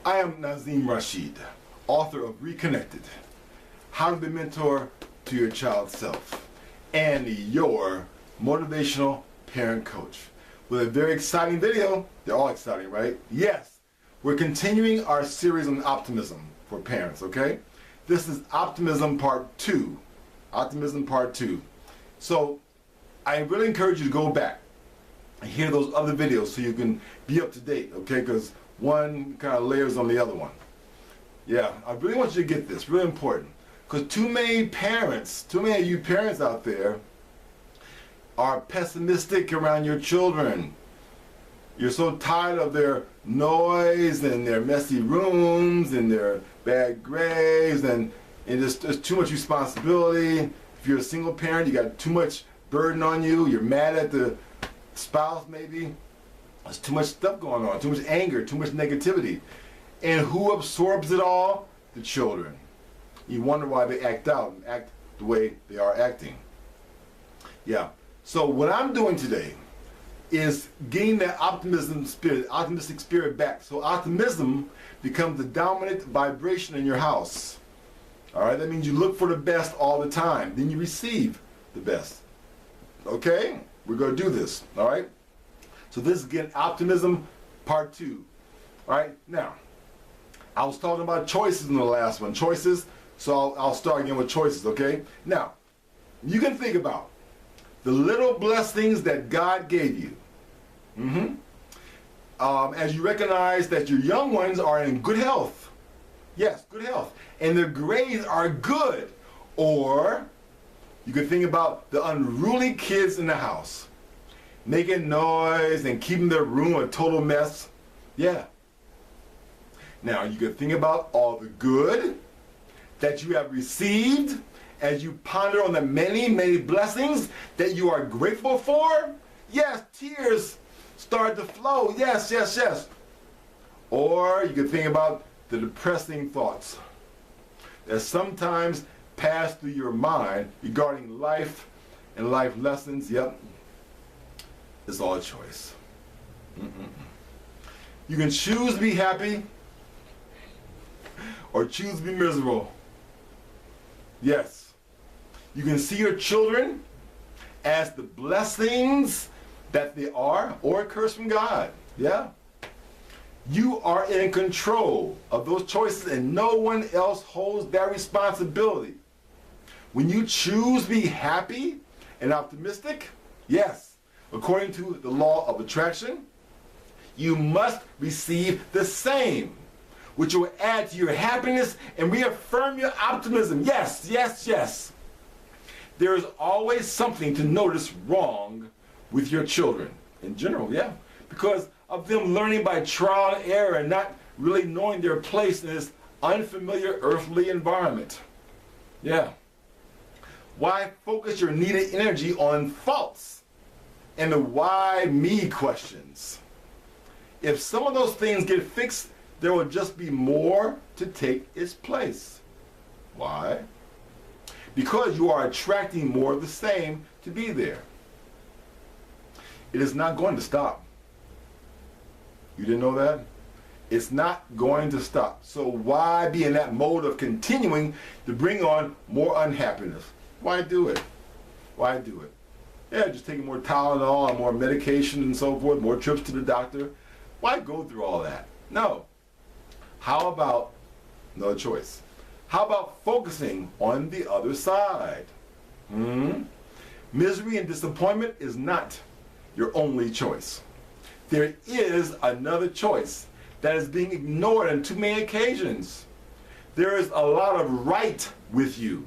I am Nazim Rashid, author of Reconnected, How to Be a Mentor to Your Child's Self, and your motivational parent coach. With a very exciting video. They're all exciting, right? Yes, we're continuing our series on optimism for parents, okay? This is Optimism Part 2. Optimism Part 2. So, I really encourage you to go back and hear those other videos so you can be up to date, okay? Because one kind of layers on the other one. Yeah, I really want you to get this, really important. Because too many of you parents out there are pessimistic around your children. You're so tired of their noise and their messy rooms and their bad grades and there's too much responsibility. If you're a single parent, you got too much burden on you. You're mad at the spouse maybe. There's too much stuff going on, too much anger, too much negativity. And who absorbs it all? The children. You wonder why they act the way they are acting. Yeah. So what I'm doing today is getting that optimistic spirit back. So optimism becomes the dominant vibration in your house. All right, that means you look for the best all the time. Then you receive the best. Okay? We're going to do this. All right? So this is, again, Optimism Part 2. All right? Now, I was talking about choices in the last one. Choices. So I'll start again with choices, okay? Now, you can think about the little blessings that God gave you. As you recognize that your young ones are in good health. Yes, good health. And their grades are good. Or you could think about the unruly kids in the house, making noise and keeping their room a total mess. Yeah. Now you could think about all the good that you have received as you ponder on the many, many blessings that you are grateful for. Yes, tears start to flow. Yes, yes, yes. Or you could think about the depressing thoughts that sometimes pass through your mind regarding life and life lessons. Yep. It's all a choice. You can choose to be happy or choose to be miserable. Yes. You can see your children as the blessings that they are or a curse from God. Yeah. You are in control of those choices and no one else holds that responsibility. When you choose to be happy and optimistic, yes, according to the law of attraction, you must receive the same, which will add to your happiness and reaffirm your optimism. Yes, yes, yes. There is always something to notice wrong with your children in general, yeah, because of them learning by trial and error and not really knowing their place in this unfamiliar earthly environment. Yeah. Why focus your needed energy on faults and the why me questions? If some of those things get fixed, there will just be more to take its place. Why? Because you are attracting more of the same to be there. It is not going to stop. You didn't know that? It's not going to stop. So why be in that mode of continuing to bring on more unhappiness? Why do it? Why do it? Yeah, just taking more Tylenol and more medication and so forth, more trips to the doctor. Why go through all that? No. How about another choice? How about focusing on the other side? Misery and disappointment is not your only choice. There is another choice that is being ignored on too many occasions. There is a lot of right with you,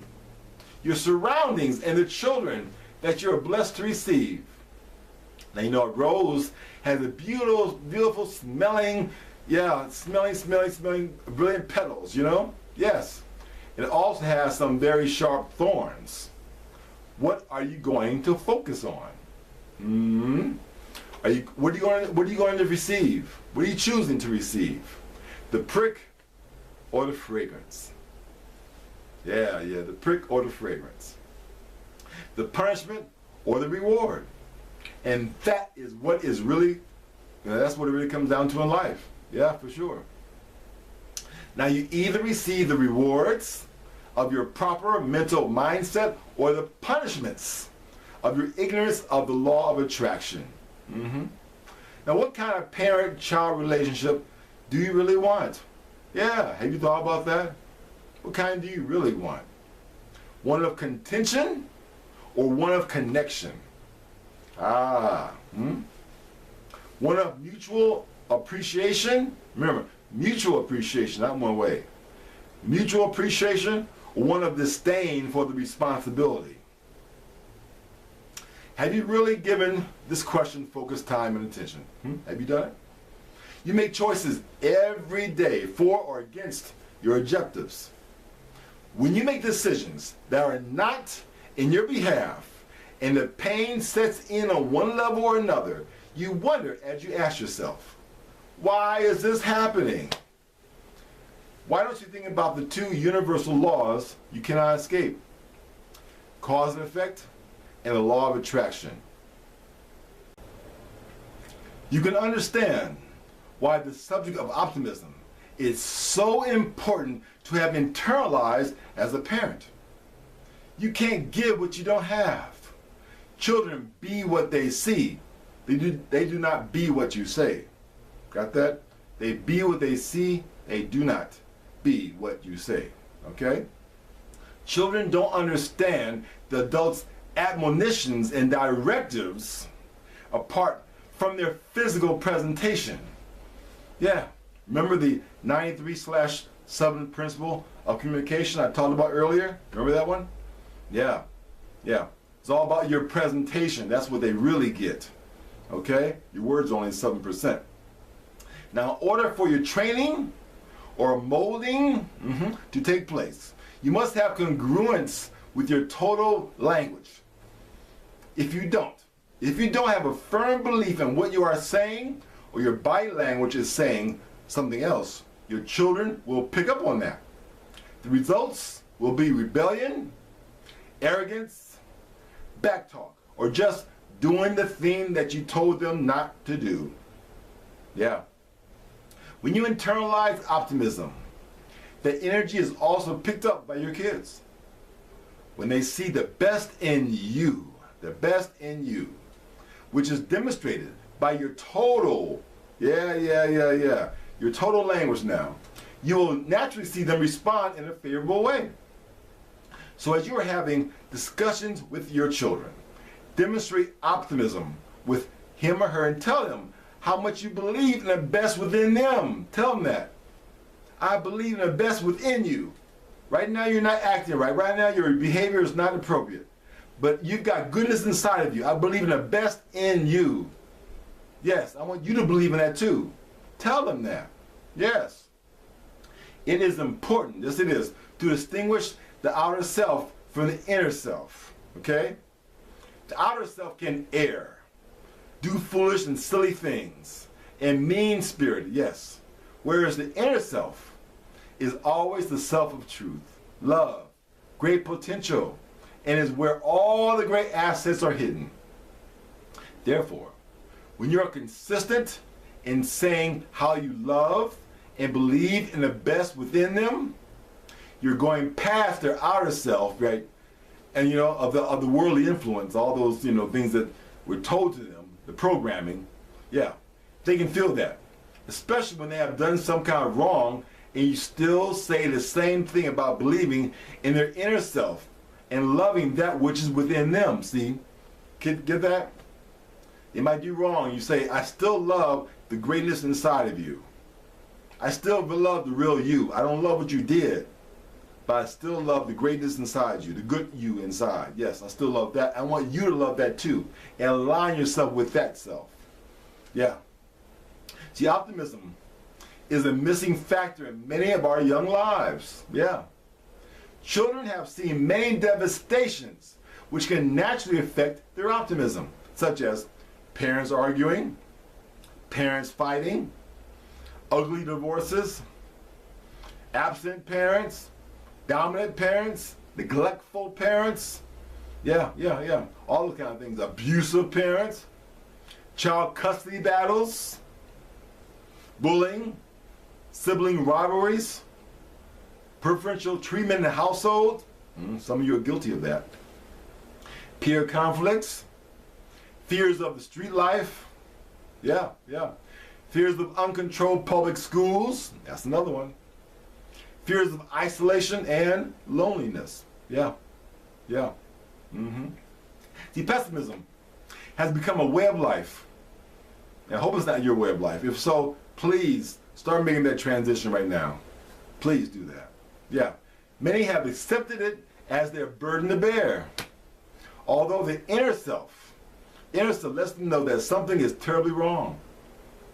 your surroundings, and the children that you're blessed to receive. Now you know a rose has a beautiful smelling, smelling brilliant petals, you know? Yes. It also has some very sharp thorns. What are you going to focus on? What are you going to receive? What are you choosing to receive? The prick or the fragrance? Yeah, the prick or the fragrance. The punishment or the reward. And that is what is really, that's what it really comes down to in life. Yeah, for sure. Now you either receive the rewards of your proper mental mindset or the punishments of your ignorance of the law of attraction. Now what kind of parent-child relationship do you really want? Yeah, have you thought about that? What kind do you really want? One of contention or one of connection? One of mutual appreciation? Remember, mutual appreciation, not one way. Mutual appreciation or one of disdain for the responsibility? Have you really given this question focused time and attention? Have you done it? You make choices every day for or against your objectives. When you make decisions that are not in your behalf and the pain sets in on one level or another, you wonder as you ask yourself, why is this happening? Why don't you think about the two universal laws you cannot escape? Cause and effect and the law of attraction. You can understand why the subject of optimism is so important to have internalized as a parent. You can't give what you don't have. Children be what they see. They do not be what you say. Got that? They be what they see. They do not be what you say. Okay? Children don't understand the adults' admonitions and directives apart from their physical presentation. Yeah, remember the 93/7 principle of communication I talked about earlier? Remember that one? Yeah. It's all about your presentation. That's what they really get. Okay? Your words are only 7%. Now, in order for your training or molding to take place, you must have congruence with your total language. If you don't have a firm belief in what you are saying, or your body language is saying something else, your children will pick up on that. The results will be rebellion, arrogance, backtalk, or just doing the thing that you told them not to do. Yeah. When you internalize optimism, that energy is also picked up by your kids. When they see the best in you, which is demonstrated by your total, your total language now, you will naturally see them respond in a favorable way. So as you are having discussions with your children, demonstrate optimism with him or her and tell them how much you believe in the best within them. Tell them that. I believe in the best within you. Right now you're not acting right. Right now your behavior is not appropriate. But you've got goodness inside of you. I believe in the best in you. Yes, I want you to believe in that too. Tell them that. Yes. It is important, yes it is, to distinguish the outer self from the inner self. Okay? The outer self can err, do foolish and silly things, and mean-spirited, yes. Whereas the inner self is always the self of truth, love, great potential, and is where all the great assets are hidden. Therefore, when you're consistent in saying how you love and believe in the best within them, you're going past their outer self, right? And of the worldly influence, all those things that were told to them, the programming. Yeah, they can feel that, especially when they have done some kind of wrong, and you still say the same thing about believing in their inner self and loving that which is within them. See, get that? They might do wrong. You say, I still love the greatness inside of you. I still love the real you. I don't love what you did, but I still love the greatness inside you, the good you inside. Yes, I still love that. I want you to love that too, and align yourself with that self. Yeah. See, optimism is a missing factor in many of our young lives. Yeah. Children have seen many devastations which can naturally affect their optimism, such as parents arguing, parents fighting, ugly divorces, absent parents, dominant parents, neglectful parents, all those kind of things, abusive parents, child custody battles, bullying, sibling rivalries, Preferential treatment in the household. Some of you are guilty of that. Peer conflicts. Fears of the street life. Yeah. Fears of uncontrolled public schools. That's another one. Fears of isolation and loneliness. Yeah. See, pessimism has become a way of life. I hope it's not your way of life. If so, please start making that transition right now. Please do that. Yeah. Many have accepted it as their burden to bear. Although the inner self lets them know that something is terribly wrong.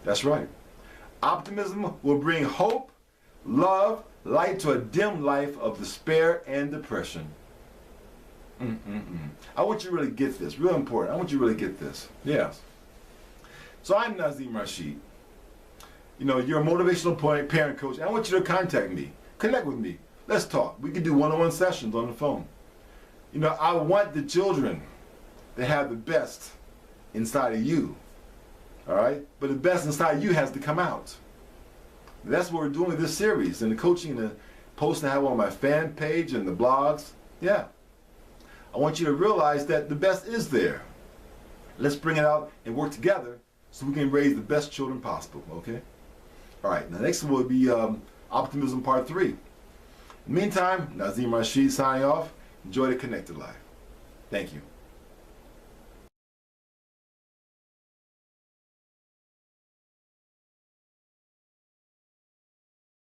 That's right. Optimism will bring hope, love, light to a dim life of despair and depression. I want you to really get this. Real important. I want you to really get this. Yes. So I'm Nazim Rashid. You know, you're a motivational parent coach. And I want you to contact me. Connect with me. Let's talk. We can do one-on-one sessions on the phone. You know, I want the children to have the best inside of you. All right? But the best inside you has to come out. That's what we're doing with this series. And the coaching and the posts I have on my fan page and the blogs. Yeah. I want you to realize that the best is there. Let's bring it out and work together so we can raise the best children possible, okay? All right, now next will be Optimism Part 3. In the meantime, Nazim Rashid signing off. Enjoy the connected life. Thank you.